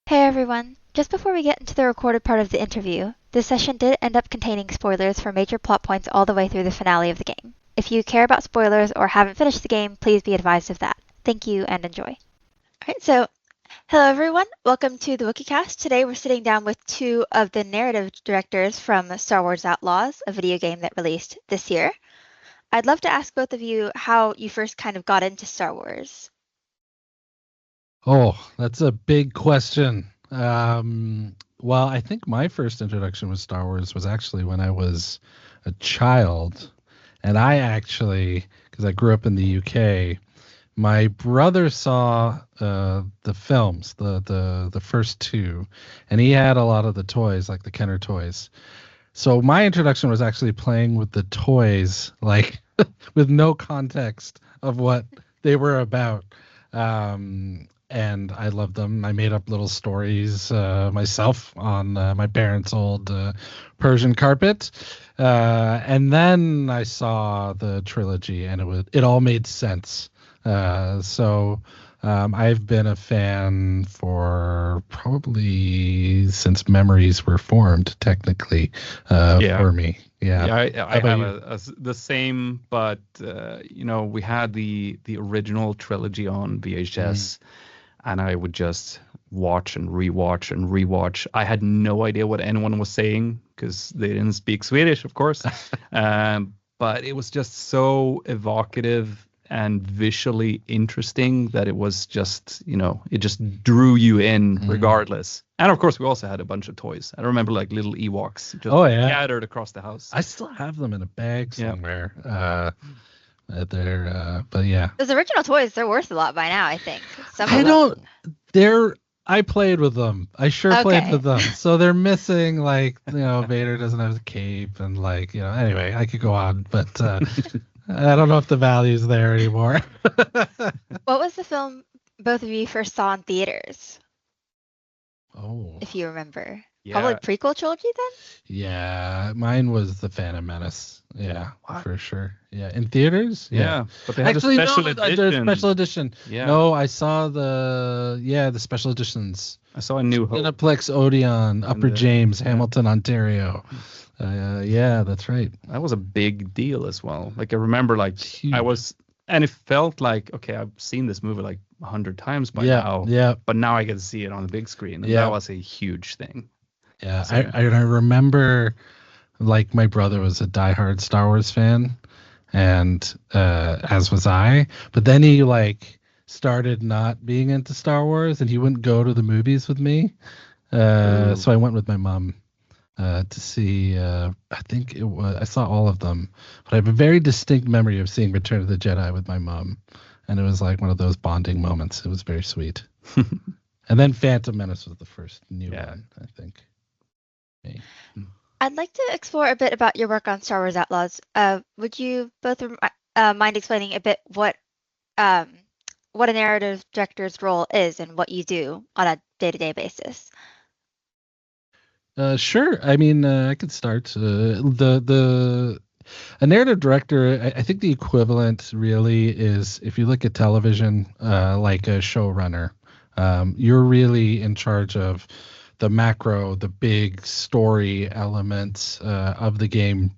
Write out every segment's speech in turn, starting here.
Hey everyone! Just before we get into the recorded part of the interview, this session did end up containing spoilers for major plot points all the way through the finale of the game. If you care about spoilers or haven't finished the game, please be advised of that. Thank you and enjoy. Alright, so hello everyone, welcome to the Wookieecast. Today we're sitting down with two of the narrative directors from Star Wars Outlaws, a video game that released this year. I'd love to ask both of you how you first kind of got into Star Wars. Oh, that's a big question. Well, I think my first introduction with Star Wars was actually when I was a child. And because I grew up in the UK, my brother saw the films, the first two, and he had a lot of the toys, like the Kenner toys. So my introduction was actually playing with the toys, like with no context of what they were about. And I loved them. I made up little stories myself on my parents' old Persian carpet, and then I saw the trilogy, and it all made sense. So I've been a fan for probably since memories were formed, technically, for me. Yeah, I have the same, but we had the original trilogy on VHS. And I would just watch and rewatch and rewatch. I had no idea what anyone was saying because they didn't speak Swedish, of course. But it was just so evocative and visually interesting that it was just, it just drew you in regardless. And of course, we also had a bunch of toys. I remember like little Ewoks just scattered across the house. I still have them in a bag somewhere. But yeah, those original toys, they're worth a lot by now, I think. I played with them. I played with them. So they're missing, like, Vader doesn't have a cape and, like, anyway, I could go on, but I don't know if the value's there anymore. What was the film both of you first saw in theaters? Oh, if you remember. Yeah. Probably prequel trilogy then? Yeah, mine was The Phantom Menace. Yeah, for sure. Yeah, in theaters? Yeah. But they had a special edition. Special edition. Yeah. No, I saw the special editions. I saw A New Hope. Cineplex Odeon, Upper James, Hamilton, Ontario. Yeah, that's right. That was a big deal as well. Like, I remember, like, Huge. and it felt like, okay, I've seen this movie like 100 times by now. Yeah. But now I get to see it on the big screen. And that was a huge thing. Yeah, so, I remember, like, my brother was a diehard Star Wars fan, and as was I. But then he, like, started not being into Star Wars, and he wouldn't go to the movies with me. So I went with my mom to see. I think I saw all of them, but I have a very distinct memory of seeing Return of the Jedi with my mom, and it was like one of those bonding moments. It was very sweet. And then Phantom Menace was the first new one, I think. Okay. I'd like to explore a bit about your work on Star Wars Outlaws. Would you both mind explaining a bit what a narrative director's role is and what you do on a day-to-day basis? Sure. I mean, I could start. A narrative director, I think the equivalent really is, if you look at television, like a showrunner. You're really in charge of the macro, the big story elements of the game.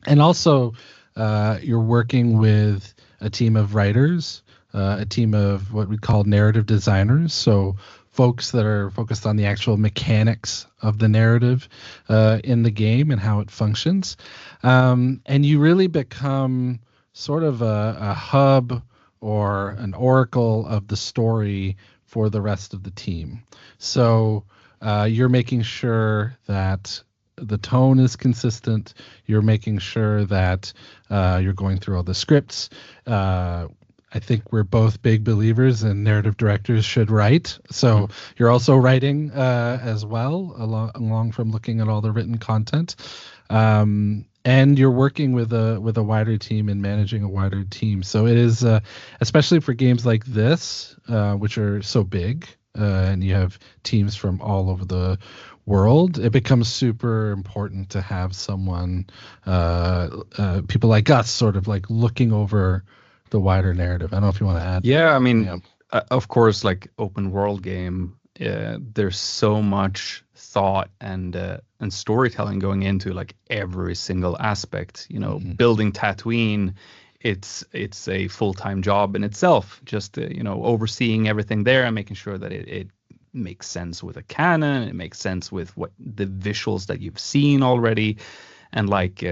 And also, you're working with a team of writers, a team of what we call narrative designers. So folks that are focused on the actual mechanics of the narrative in the game and how it functions. And you really become sort of a hub or an oracle of the story for the rest of the team. So you're making sure that the tone is consistent. You're making sure that you're going through all the scripts. I think we're both big believers in narrative directors should write. So you're also writing as well, along from looking at all the written content. And you're working with a wider team and managing a wider team. So it is, especially for games like this, which are so big, and you have teams from all over the world, it becomes super important to have someone, people like us, sort of like looking over the wider narrative. I don't know if you want to add. Yeah, I mean, of course, like open world game, there's so much thought and storytelling going into like every single aspect. Building Tatooine, it's a full-time job in itself. Just overseeing everything there and making sure that it makes sense with a canon. It makes sense with what the visuals that you've seen already, and like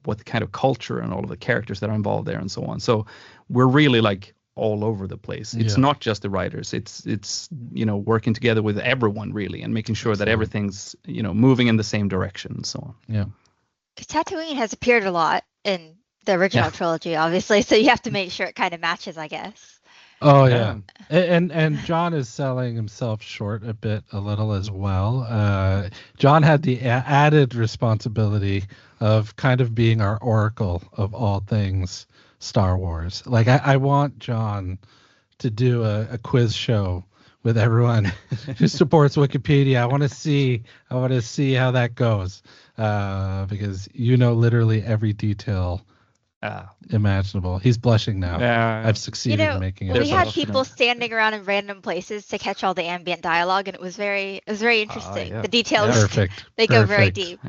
what kind of culture and all of the characters that are involved there and so on. So we're really like all over the place. It's not just the writers. It's working together with everyone really, and making sure that everything's moving in the same direction and so on. Yeah. Because Tatooine has appeared a lot in the original trilogy, obviously, so you have to make sure it kind of matches, I guess. Oh yeah. And John is selling himself short a little as well. John had the added responsibility of kind of being our oracle of all things Star Wars. Like I want John to do a quiz show with everyone who supports Wookieepedia. I want to see how that goes, because literally every detail imaginable. He's blushing now. I've succeeded in making it. We had people standing around in random places to catch all the ambient dialogue, and it was very interesting. The details, perfect. Go very deep.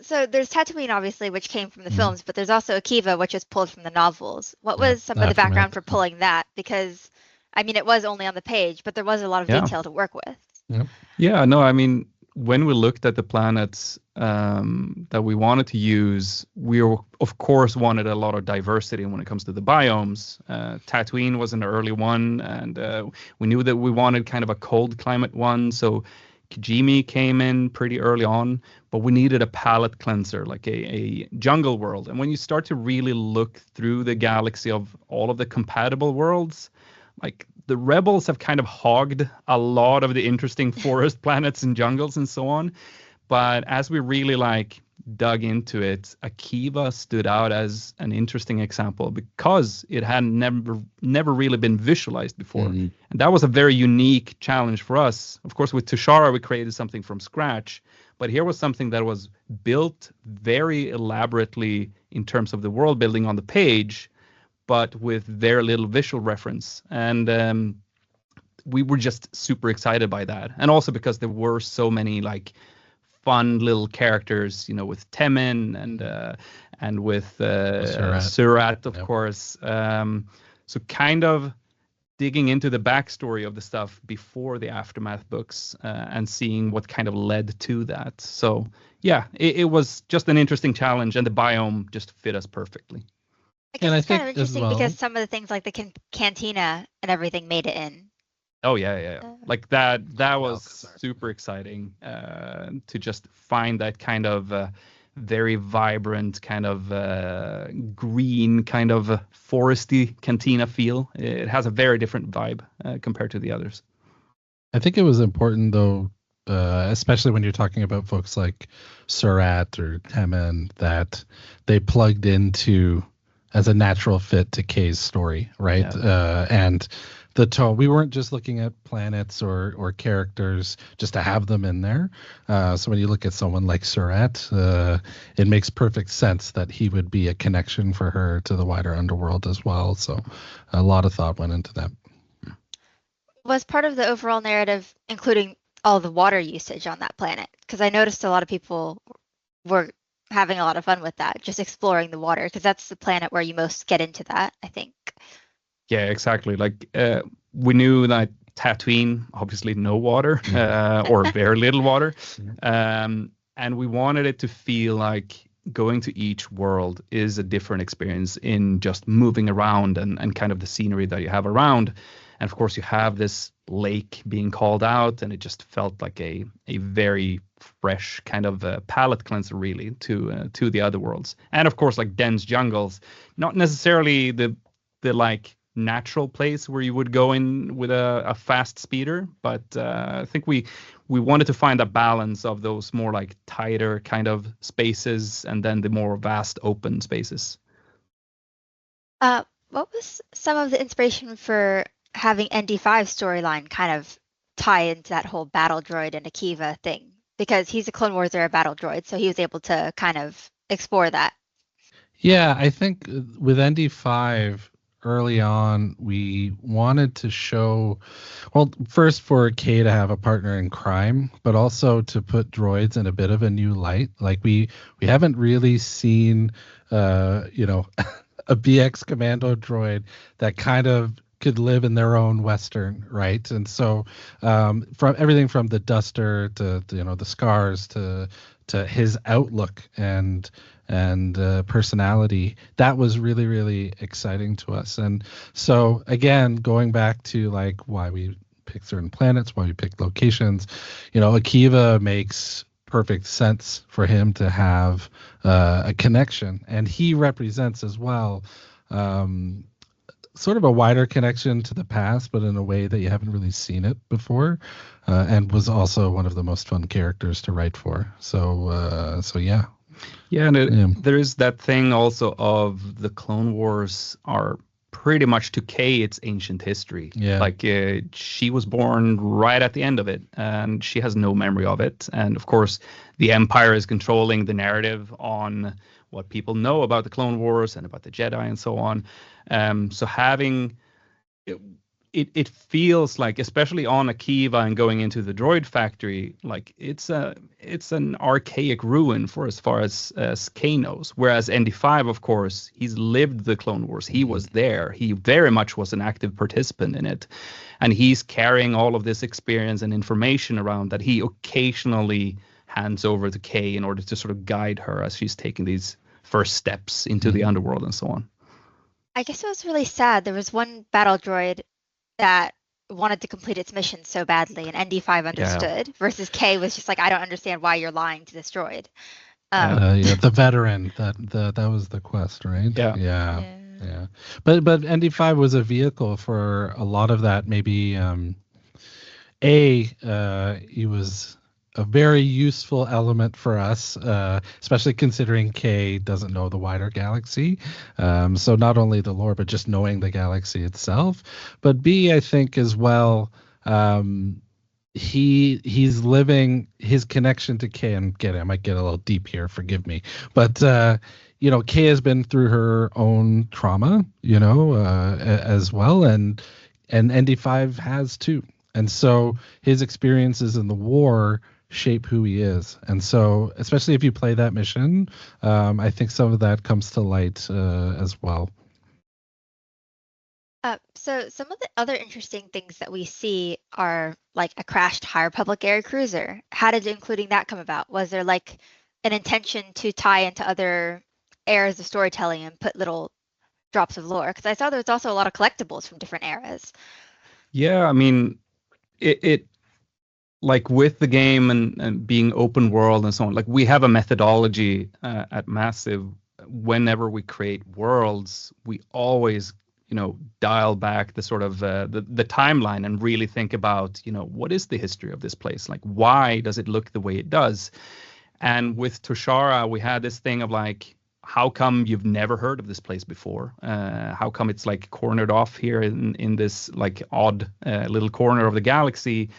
So there's Tatooine, obviously, which came from the films, but there's also Akiva, which is pulled from the novels. What was some of the background for pulling that? Because, I mean, it was only on the page, but there was a lot of detail to work with. Yeah, no, I mean, when we looked at the planets that we wanted to use, we of course wanted a lot of diversity when it comes to the biomes. Tatooine was an early one, and we knew that we wanted kind of a cold climate one, so Kijimi came in pretty early on, but we needed a palette cleanser, like a jungle world. And when you start to really look through the galaxy of all of the compatible worlds, like the Rebels have kind of hogged a lot of the interesting forest planets and jungles and so on. But as we really dug into it, Akiva stood out as an interesting example because it had never really been visualized before. And that was a very unique challenge for us. Of course, with Tushara, we created something from scratch, but here was something that was built very elaborately in terms of the world building on the page, but with very little visual reference. And we were just super excited by that. And also because there were so many fun little characters, with Temin and with Surat, of course. So kind of digging into the backstory of the stuff before the Aftermath books and seeing what kind of led to that. So yeah, it was just an interesting challenge, and the biome just fit us perfectly. I guess it's kind of interesting because some of the things like the cantina and everything made it in. Oh yeah. Like that was super exciting to just find that kind of very vibrant, kind of green, kind of foresty cantina feel. It has a very different vibe compared to the others. I think it was important though, especially when you're talking about folks like Surat or Temin, that they plugged into as a natural fit to Kay's story, right? Yeah. And the tone, we weren't just looking at planets or characters just to have them in there. So when you look at someone like Surat, it makes perfect sense that he would be a connection for her to the wider underworld as well. So a lot of thought went into that. Was part of the overall narrative including all the water usage on that planet? Because I noticed a lot of people were having a lot of fun with that, just exploring the water, because that's the planet where you most get into that, I think. Yeah, exactly. We knew that Tatooine, obviously no water or very little water. And we wanted it to feel like going to each world is a different experience in just moving around and kind of the scenery that you have around. And of course, you have this lake being called out, and it just felt like a very fresh kind of palette cleanser, really, to the other worlds. And of course, dense jungles, not necessarily the natural place where you would go in with a fast speeder, but I think we wanted to find a balance of those more tighter kind of spaces and then the more vast open spaces. What was some of the inspiration for having ND5's storyline kind of tie into that whole battle droid and Akiva thing? Because he's a Clone Wars era battle droid, so he was able to kind of explore that. Yeah, I think with ND5 early on, we wanted to show, well, first for Kay to have a partner in crime, but also to put droids in a bit of a new light. Like we haven't really seen, a BX commando droid that kind of could live in their own Western, right? And so from everything from the duster to the scars to his outlook and personality, that was really, really exciting to us. And so again, going back to like why we pick certain planets, why we pick locations, Akiva makes perfect sense for him to have a connection, and he represents as well sort of a wider connection to the past, but in a way that you haven't really seen it before, and was also one of the most fun characters to write for. So yeah. Yeah, and there is that thing also of the Clone Wars are pretty much to Kay its ancient history. Yeah. Like she was born right at the end of it, and she has no memory of it. And of course, the Empire is controlling the narrative on what people know about the Clone Wars and about the Jedi and so on. So having it feels like, especially on Akiva and going into the droid factory, like it's an archaic ruin for as far as Kay knows. Whereas ND5, of course, he's lived the Clone Wars. He was there. He very much was an active participant in it, and he's carrying all of this experience and information around that he occasionally hands over to Kay in order to sort of guide her as she's taking these first steps into the underworld and so on. I guess it was really sad. There was one battle droid that wanted to complete its mission so badly, and ND5 understood, versus Kay was just like, I don't understand why you're lying to this droid. The veteran, that was the quest, right? Yeah. But ND5 was a vehicle for a lot of that. Maybe he was a very useful element for us, especially considering Kay doesn't know the wider galaxy. So not only the lore, but just knowing the galaxy itself. But B, I think as well, he's living his connection to Kay. And I might get a little deep here, forgive me. But Kay has been through her own trauma, as well, and ND5 has too. And so his experiences in the war shape who he is. And so, especially if you play that mission, I think some of that comes to light as well. So some of the other interesting things that we see are like a crashed High Republic air cruiser. How did including that come about? Was there like an intention to tie into other eras of storytelling and put little drops of lore? Because I saw there was also a lot of collectibles from different eras. Yeah, I mean, it like with the game and being open world and so on, like we have a methodology at Massive. Whenever we create worlds, we always dial back the sort of the timeline and really think about what is the history of this place, like why does it look the way it does. And with Toshara, we had this thing of like, how come you've never heard of this place before? How come it's like cornered off here in this like odd little corner of the galaxy?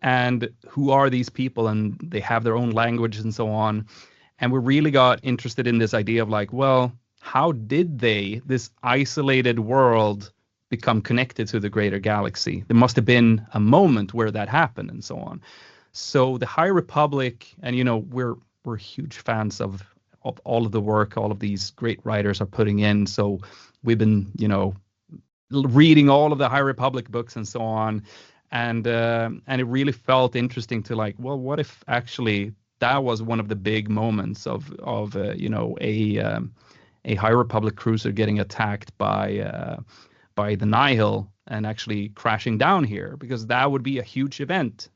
And who are these people? And they have their own language and so on. And we really got interested in this idea of like, well, how did this isolated world, become connected to the greater galaxy? There must have been a moment where that happened and so on. So the High Republic, and we're huge fans of all of the work all of these great writers are putting in. So we've been, reading all of the High Republic books and so on. And it really felt interesting to like, well, what if actually that was one of the big moments of a High Republic cruiser getting attacked by the Nihil and actually crashing down here, because that would be a huge event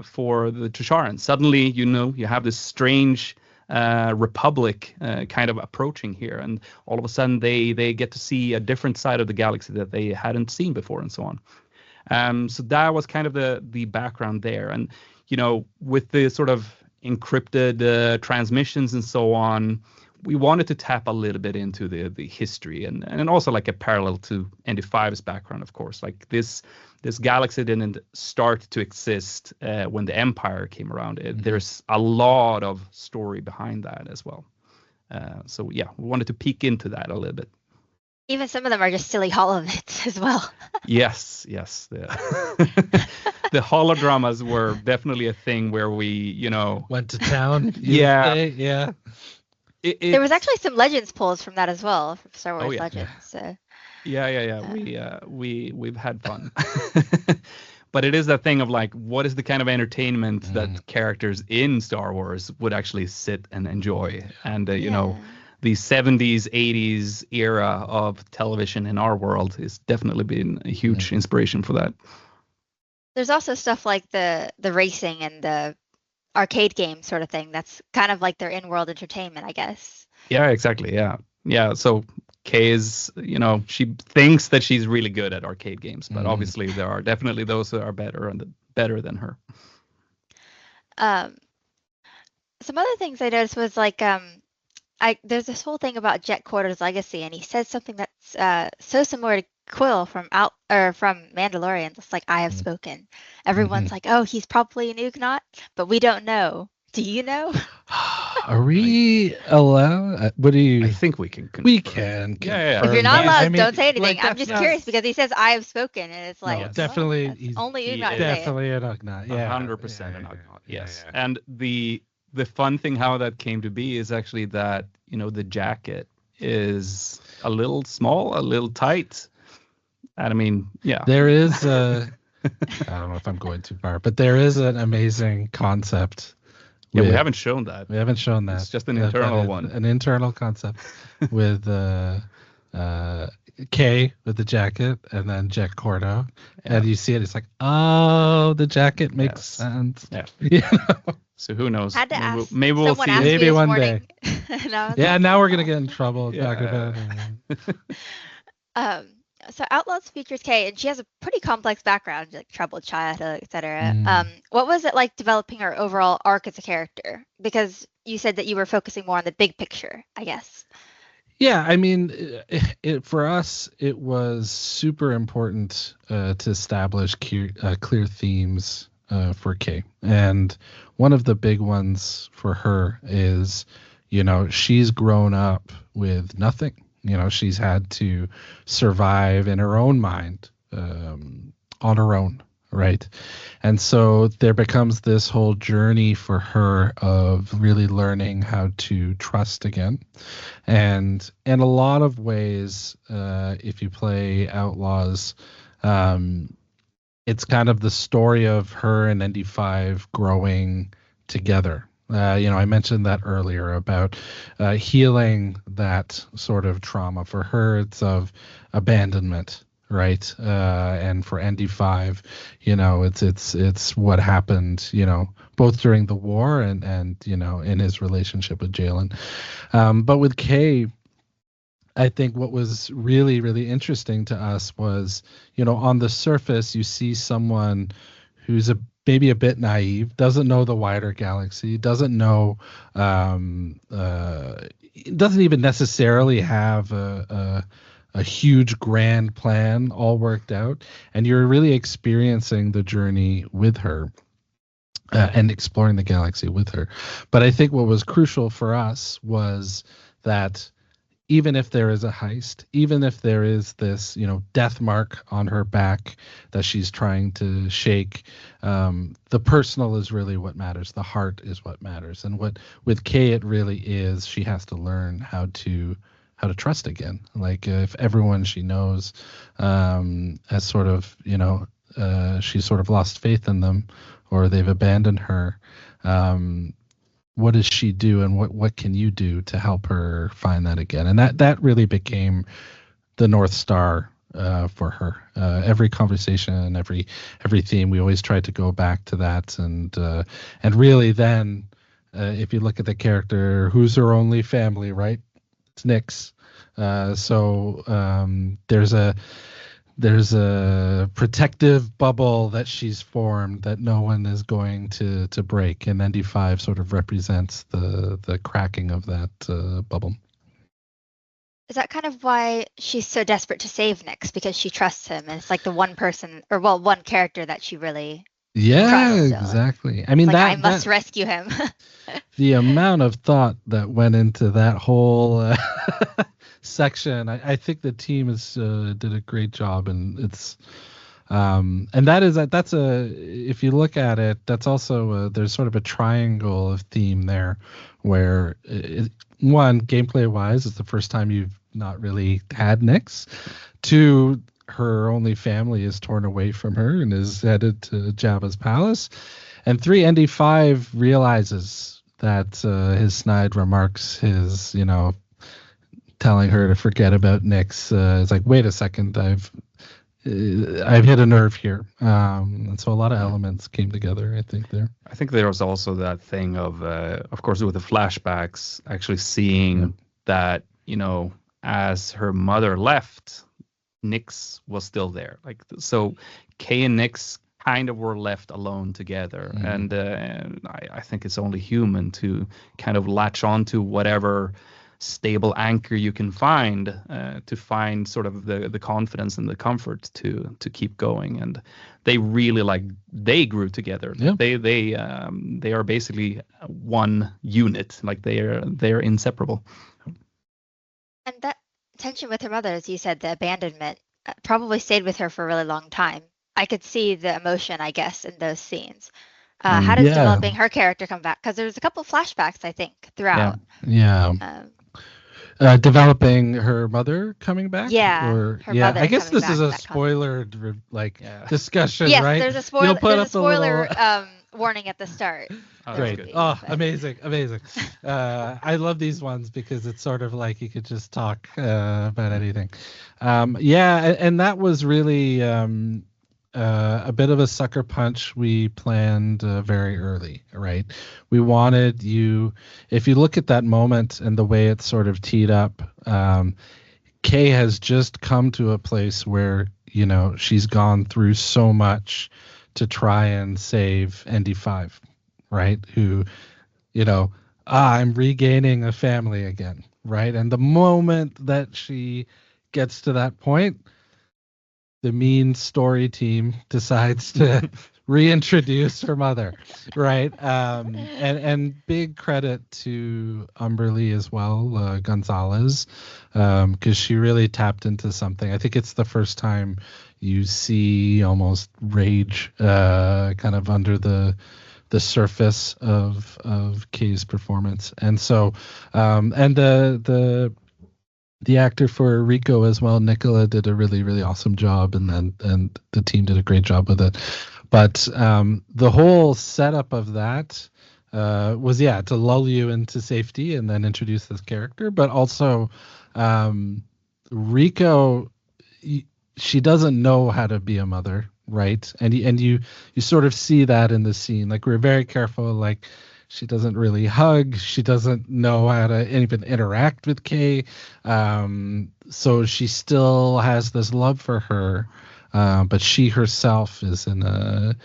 for the Tosharans. Suddenly, you have this strange republic kind of approaching here, and all of a sudden they get to see a different side of the galaxy that they hadn't seen before and so on. So that was kind of the background there. And, with the sort of encrypted transmissions and so on, we wanted to tap a little bit into the history and also like a parallel to ND5's background, of course. Like this galaxy didn't start to exist when the Empire came around. There's a lot of story behind that as well. So yeah, we wanted to peek into that a little bit. Even some of them are just silly HoloVids as well. Yes. The holodramas were definitely a thing where we, Went to town. Yeah. Yeah. There was actually some Legends pulls from that as well, from Star Wars yeah. Legends. So. Yeah. We've had fun. But it is that thing of like, what is the kind of entertainment that characters in Star Wars would actually sit and enjoy? And, the 70s, 80s era of television in our world has definitely been a huge inspiration for that. There's also stuff like the racing and the arcade game sort of thing. That's kind of like their in-world entertainment, I guess. Yeah, exactly. Yeah. So Kay is, she thinks that she's really good at arcade games, but obviously there are definitely those that are better than her. Some other things I noticed was like there's this whole thing about Jet Quarter's legacy, and he says something that's so similar to Quill from Mandalorian. It's like, I have spoken. Everyone's like, oh, he's probably an Ugnaught, but we don't know. Do you know? Are we allowed? What do you? I think we can. We can. Yeah. If you're not allowed, don't say anything. I'm just curious because he says I have spoken, and it's like, definitely, he's only Ugnaught. Definitely an Ugnaught. Yeah, 100% an Ugnaught. Yes, and the fun thing how that came to be is actually that the jacket is a little small, a little tight. And I mean, yeah, there is I don't know if I'm going too far, but there is an amazing concept. Yeah, we haven't shown that. We haven't shown that. It's just an internal one. An internal concept with Kay with the jacket and then Jet Cordo. And you see it, it's like, oh, the jacket makes sense. Yeah. So who knows? Had to ask. Maybe we'll see. Maybe one day. Yeah, now we're going to get in trouble. So Outlaws features Kay, and she has a pretty complex background, like troubled childhood, etc. What was it like developing her overall arc as a character? Because you said that you were focusing more on the big picture, I guess. Yeah, I mean, for us, it was super important to establish clear themes for Kay. And one of the big ones for her is, she's grown up with nothing. She's had to survive in her own mind on her own, right? And so there becomes this whole journey for her of really learning how to trust again. And in a lot of ways, if you play Outlaws, it's kind of the story of her and ND5 growing together. I mentioned that earlier about healing that sort of trauma. For her, it's of abandonment, right? And for ND5, it's what happened, both during the war and in his relationship with Jalen. But with Kay, I think what was really, really interesting to us was, on the surface, you see someone who's maybe a bit naive, doesn't know the wider galaxy, doesn't know, doesn't even necessarily have a huge grand plan all worked out, and you're really experiencing the journey with her and exploring the galaxy with her. But I think what was crucial for us was that even if there is a heist, even if there is this, death mark on her back that she's trying to shake, the personal is really what matters. The heart is what matters. And with Kay, it really is, she has to learn how to trust again. Like if everyone she knows has sort of, she's sort of lost faith in them, or they've abandoned her. What does she do, and what can you do to help her find that again? And that really became the North Star for her. Every conversation, every theme, we always tried to go back to that, and really then, if you look at the character, who's her only family, right? It's Nyx. So there's a protective bubble that she's formed that no one is going to break, and ND5 sort of represents the cracking of that bubble. Is that kind of why she's so desperate to save Nyx, because she trusts him, and it's like the one person, or one character that she really Yeah, trials still. exactly. I mean, Like, that I must that rescue him. the amount of thought that went into that whole section, I think the team has did a great job, and it's and that's a, if you look at it, that's also there's sort of a triangle of theme there, where one, gameplay wise, it's the first time you've not really had Nyx. Two, her only family is torn away from her and is headed to Jabba's palace. And three, ND5 realizes that his snide remarks, his, telling her to forget about Nyx, is like, wait a second, I've hit a nerve here. And so a lot of elements came together, I think, there. I think there was also that thing of course, with the flashbacks, actually seeing that, as her mother left, Nyx was still there. Like, so Kay and Nyx kind of were left alone together. And I think it's only human to kind of latch on to whatever stable anchor you can find, to find sort of the confidence and the comfort to keep going. And they really, they grew together. Yeah. They are basically one unit. Like, they're inseparable. And that tension with her mother, as you said, the abandonment, probably stayed with her for a really long time. I could see the emotion, I guess, in those scenes. How does developing her character come back? Because there's a couple flashbacks, I think, throughout. Yeah. Developing her mother coming back? Yeah. Or, her mother I guess coming this back, is a that spoiler discussion, yes, right? There's a spoiler. You'll put there's a spoiler little... warning at the start. Great. Amazing. I love these ones because it's sort of like you could just talk about anything. And that was really a bit of a sucker punch we planned very early, right? We wanted you, if you look at that moment and the way it's sort of teed up, Kay has just come to a place where, she's gone through so much to try and save ND5. Right? Who, I'm regaining a family again, right? And the moment that she gets to that point, the mean story team decides to reintroduce her mother, right? And big credit to Umberly as well, Gonzalez, because she really tapped into something. I think it's the first time you see almost rage kind of under the surface of Kay's performance. And so and the actor for Rico as well, Nicola, did a really, really awesome job, and the team did a great job with it. But the whole setup of that was to lull you into safety and then introduce this character, but also Rico, she doesn't know how to be a mother, right? And you sort of see that in the scene. Like, we're very careful. Like, she doesn't really hug. She doesn't know how to even interact with Kay. So she still has this love for her, but she herself is in a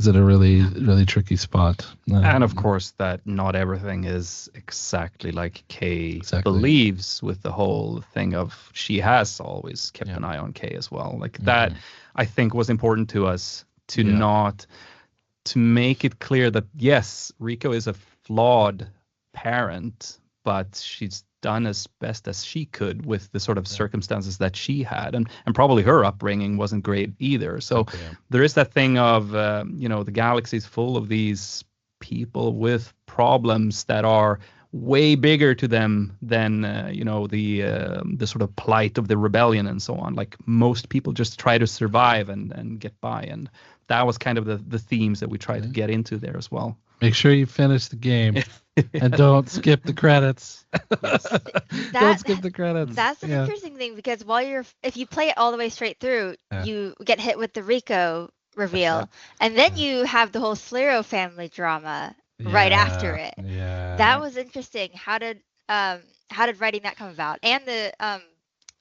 really, really tricky spot. And of course, that not everything is exactly like Kay believes, with the whole thing of she has always kept an eye on Kay as well. Like, that, I think, was important to us to make it clear that, yes, Rico is a flawed parent, but she's done as best as she could with the sort of circumstances that she had, and probably her upbringing wasn't great either. So there is that thing of the galaxy is full of these people with problems that are way bigger to them than the sort of plight of the rebellion and so on. Like, most people just try to survive and get by, and that was kind of the themes that we tried to get into there as well. Make sure you finish the game and don't skip the credits. Don't skip the credits. That's an interesting thing, because if you play it all the way straight through, you get hit with the Rico reveal, and then you have the whole Slero family drama right after it. Yeah. That was interesting. How did writing that come about? And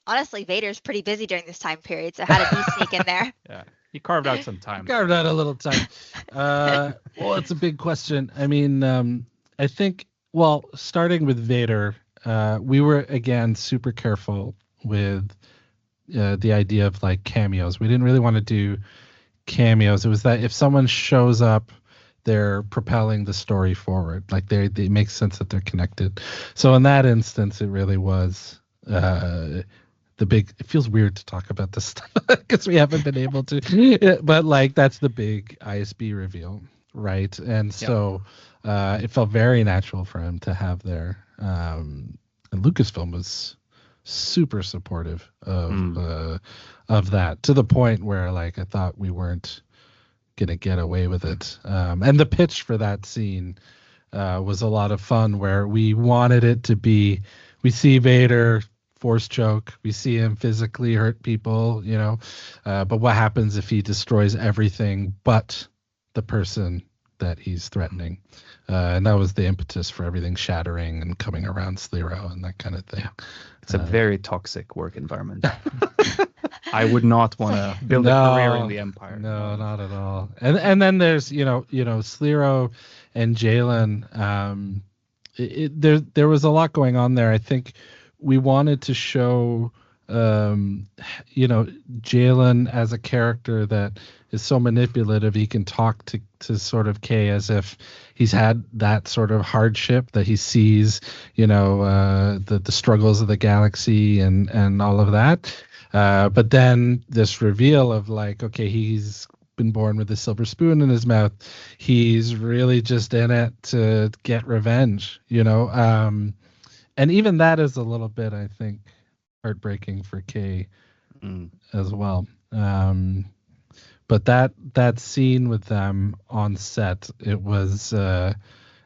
honestly, Vader's pretty busy during this time period, so how did he sneak in there? Yeah. He carved out some time. Carved out a little time. Well, it's a big question. I mean, I think, starting with Vader, we were, again, super careful with the idea of, like, cameos. We didn't really want to do cameos. It was that if someone shows up, they're propelling the story forward. Like it makes sense that they're connected. So in that instance, it really was the big. It feels weird to talk about this stuff because we haven't been able to. But like that's the big ISB reveal, right? And so it felt very natural for him to have there. And Lucasfilm was super supportive of that, to the point where like I thought we weren't gonna get away with it. And the pitch for that scene was a lot of fun, where we wanted it to be, we see Vader force choke, we see him physically hurt people, but what happens if he destroys everything but the person that he's threatening? And that was the impetus for everything shattering and coming around Slero and that kind of thing. It's a very toxic work environment. I would not want to build a career in the Empire. No, not at all. And then there's Slero and Jalen. There was a lot going on there. I think we wanted to show Jalen as a character that is so manipulative. He can talk to sort of Kay as if he's had that sort of hardship, that he sees the struggles of the galaxy and all of that. But then this reveal of like, okay, he's been born with a silver spoon in his mouth. He's really just in it to get revenge, and even that is a little bit, I think, heartbreaking for Kay as well. But that scene with them on set, it was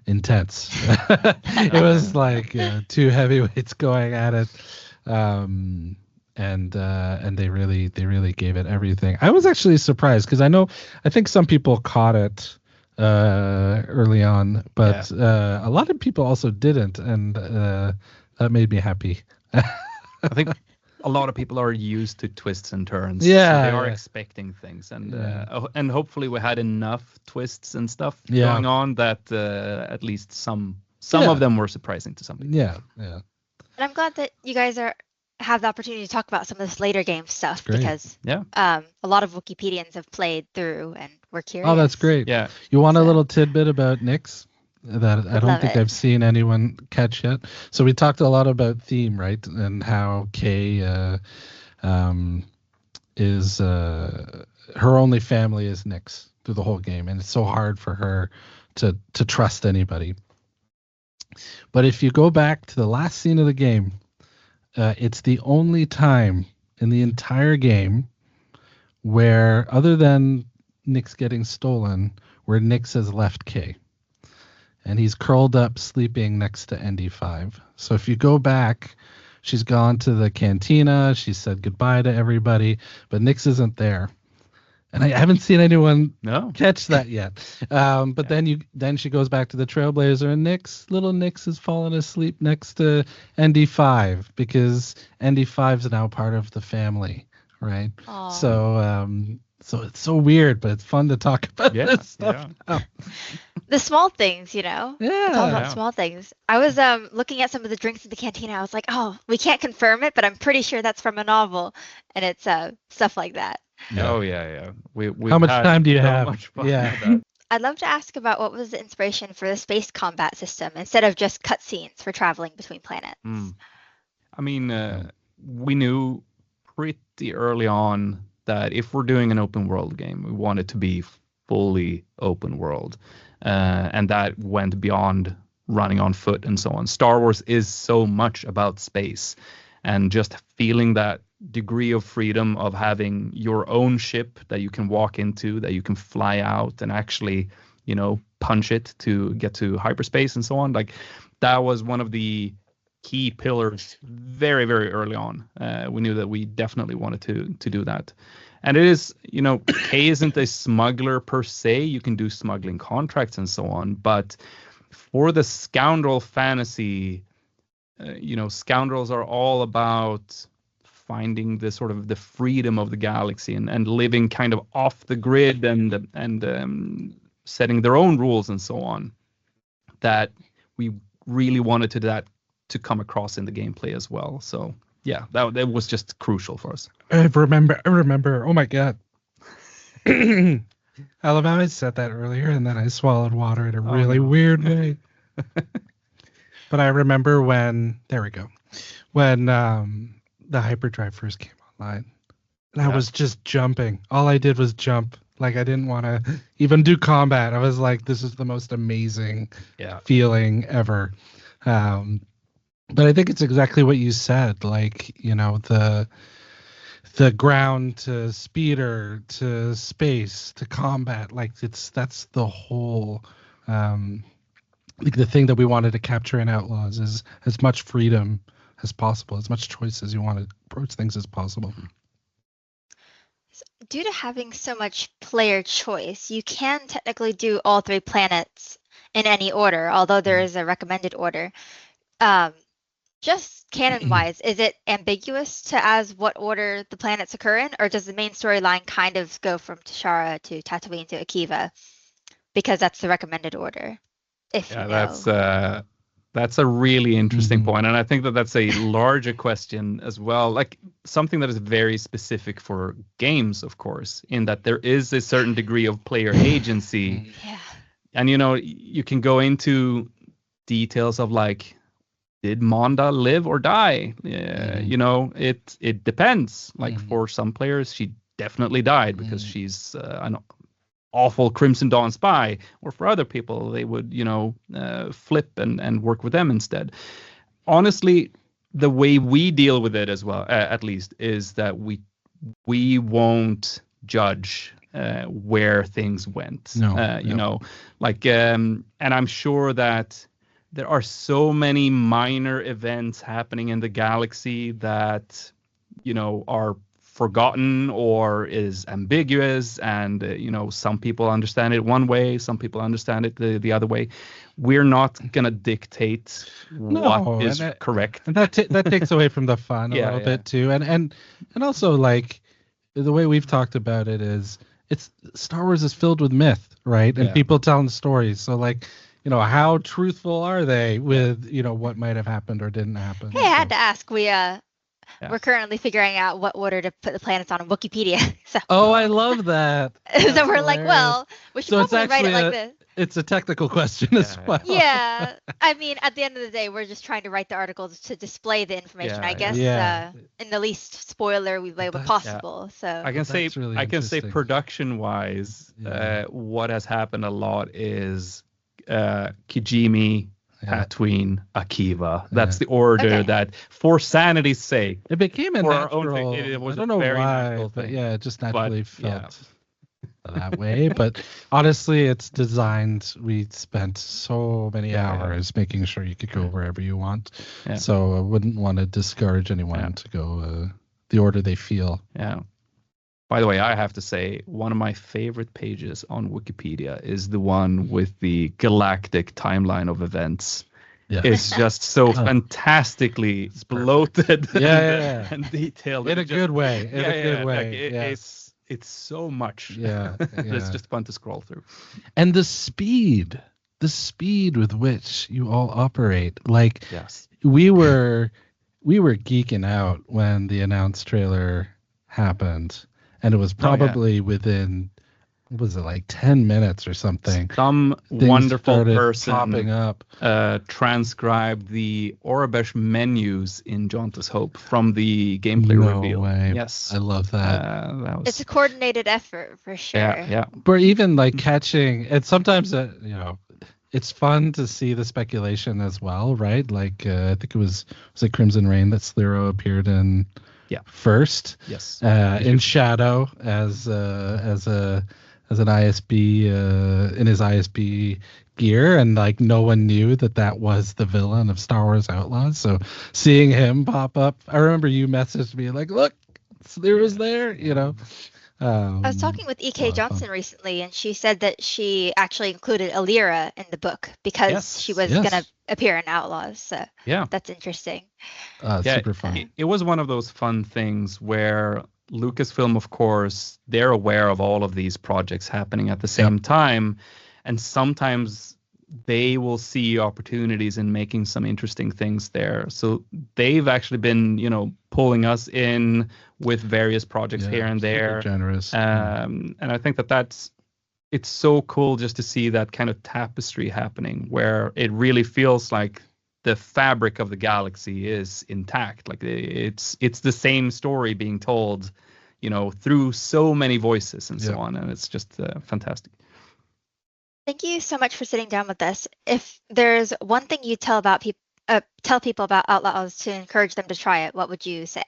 intense. It was like two heavyweights going at it. And they really gave it everything. I was actually surprised because I think some people caught it early on, but a lot of people also didn't, and that made me happy. I think a lot of people are used to twists and turns. Yeah, so they are expecting things, and hopefully we had enough twists and stuff going on that at least some of them were surprising to some people. Yeah. And I'm glad that you guys have the opportunity to talk about some of this later game stuff, because a lot of Wookieepedians have played through and we're curious. Oh, that's great. Yeah. You want a little tidbit about Nyx that I don't think I've seen anyone catch yet? So we talked a lot about theme, right? And how Kay is her only family is Nyx through the whole game, and it's so hard for her to trust anybody. But if you go back to the last scene of the game, it's the only time in the entire game where, other than Nyx getting stolen, where Nyx has left Kay. And he's curled up sleeping next to ND5. So if you go back, she's gone to the cantina, she said goodbye to everybody, but Nyx isn't there. And I haven't seen anyone catch that yet. But then she goes back to the Trailblazer, and little Nyx has fallen asleep next to ND5 because ND5's now part of the family, right? Aww. So it's so weird, but it's fun to talk about this stuff. Yeah. The small things, Yeah. It's all about small things. I was looking at some of the drinks in the cantina. I was like, oh, we can't confirm it, but I'm pretty sure that's from a novel, and it's stuff like that. Yeah. Oh yeah. How much time do you have? I'd love to ask about what was the inspiration for the space combat system instead of just cutscenes for traveling between planets. I mean, we knew pretty early on that if we're doing an open world game, we want it to be fully open world, and that went beyond running on foot and so on. Star Wars is so much about space, and just feeling that degree of freedom of having your own ship that you can walk into, that you can fly out and actually, punch it to get to hyperspace and so on. Like, that was one of the key pillars very, very early on. We knew that we definitely wanted to do that. And it is, Kay isn't a smuggler per se. You can do smuggling contracts and so on. But for the scoundrel fantasy, scoundrels are all about finding the sort of the freedom of the galaxy and living kind of off the grid and setting their own rules and so on. That we really wanted to come across in the gameplay as well. So yeah, that was just crucial for us. I remember. Oh my god. I love how I said that earlier, and then I swallowed water in a Oh, really no. weird way. But I remember when the hyperdrive first came online, and I was just jumping. All I did was jump. Like I didn't want to even do combat. I was like, this is the most amazing feeling ever. But I think it's exactly what you said. Like, the ground to speeder to space to combat, like that's the whole like the thing that we wanted to capture in Outlaws is as much freedom as possible, as much choice as you want to approach things as possible. Due to having so much player choice, you can technically do all 3 planets in any order, although there is a recommended order. Just canon-wise, is it ambiguous to as what order the planets occur in, or does the main storyline kind of go from Tashara to Tatooine to Akiva because that's the recommended order? If you know. That's a really interesting point, and I think that that's a larger question as well. Like something that is very specific for games, of course, in that there is a certain degree of player agency. Yeah. And you can go into details of like, did Monda live or die? It depends. Like for some players, she definitely died because she's an awful Crimson Dawn spy, or for other people, they would, flip and work with them instead. Honestly, the way we deal with it as well, at least, is that we won't judge where things went. And I'm sure that there are so many minor events happening in the galaxy that, are forgotten or is ambiguous, and some people understand it one way, some people understand it the other way. We're not gonna dictate what is correct, and that takes away from the fun a little bit too. And also, like, the way we've talked about it is it's Star Wars is filled with myth, right? And people telling stories, so like, how truthful are they with what might have happened or didn't happen? Hey, I had to ask. We're currently figuring out what order to put the planets on in Wookieepedia. So. Oh, I love that. So we're like, well, we should probably write it like this. It's a technical question as well. Yeah. I mean, at the end of the day, we're just trying to write the articles to display the information, I guess, in the least spoiler way possible. So I can say production-wise, what has happened a lot is Kijimi, Tatooine, Akiva. That's the order that, for sanity's sake, it became a natural. It was I don't know why, but it just naturally felt that way. But honestly, it's designed. We spent so many hours making sure you could go wherever you want. So I wouldn't want to discourage anyone to go the order they feel. Yeah. By the way, I have to say, one of my favorite pages on Wookieepedia is the one with the galactic timeline of events. Yeah. It's just so fantastically bloated and detailed. In a good way. In a good way. It's so much. Yeah. It's just fun to scroll through. And the speed with which you all operate. Like, we were geeking out when the announced trailer happened. And it was probably within, what was it, like 10 minutes or something? Some wonderful person popping up. Transcribed the Orabesh menus in Jauntus Hope from the gameplay reveal. Way. Yes. I love that. It's a coordinated effort for sure. Yeah. But even like catching, and sometimes, it's fun to see the speculation as well, right? Like, I think it was it Crimson Reign that Slero appeared in. First, yes, in shadow as an ISB in his ISB gear, and like no one knew that was the villain of Star Wars Outlaws. So seeing him pop up, I remember you messaged me like, "Look, Slero's there," I was talking with E.K. Johnson recently, and she said that she actually included Alira in the book because she was going to appear in Outlaws. So that's interesting. Super fun. It was one of those fun things where Lucasfilm, of course, they're aware of all of these projects happening at the same time, and sometimes they will see opportunities in making some interesting things there. So they've actually been, pulling us in with various projects here and there. Generous. And I think it's so cool just to see that kind of tapestry happening, where it really feels like the fabric of the galaxy is intact. Like it's the same story being told, through so many voices and so on, and it's just fantastic. Thank you so much for sitting down with us. If there's one thing you tell people about Outlaws to encourage them to try it, what would you say?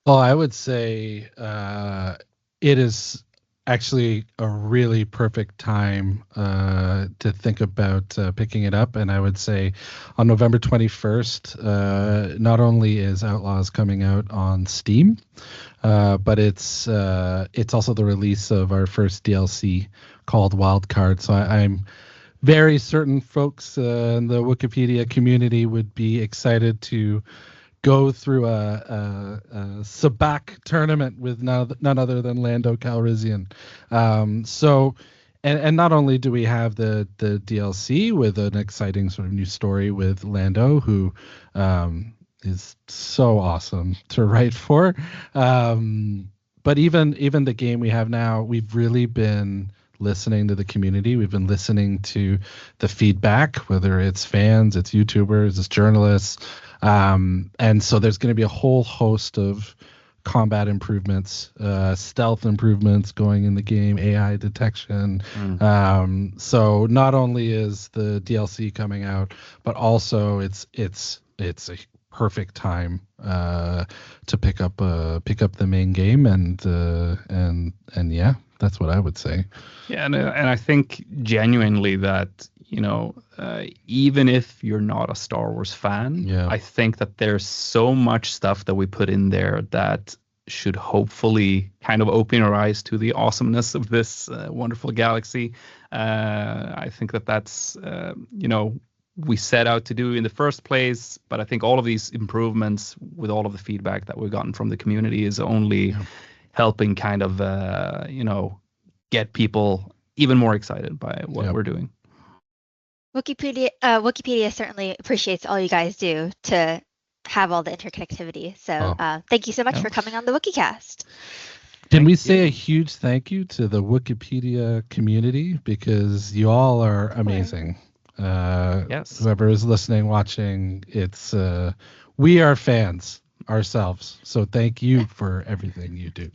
Well, I would say it is actually a really perfect time to think about picking it up. And I would say on November 21st, not only is Outlaws coming out on Steam, but it's also the release of our first DLC called Wildcard. So I'm very certain folks in the Wookieepedia community would be excited to go through a Sabak tournament with none other than Lando Calrissian. So, and not only do we have the DLC with an exciting sort of new story with Lando, who is so awesome to write for, but even the game we have now, we've really been listening to the community. We've been listening to the feedback, whether it's fans, it's YouTubers, it's journalists. And so there's going to be a whole host of combat improvements, stealth improvements going in the game, AI detection. So not only is the DLC coming out, but also it's a perfect time to pick up the main game, and yeah, that's what I would say. Yeah, and I think genuinely that even if you're not a Star Wars fan, I think that there's so much stuff that we put in there that should hopefully kind of open your eyes to the awesomeness of this wonderful galaxy. I think that's we set out to do in the first place, but I think all of these improvements with all of the feedback that we've gotten from the community is only helping kind of get people even more excited by what we're doing. Wookieepedia certainly appreciates all you guys do to have all the interconnectivity. So thank you so much for coming on the WookieCast. Can we say a huge thank you to the Wookieepedia community, because you all are amazing. Yes. Whoever is listening, watching, we are fans ourselves. So thank you for everything you do.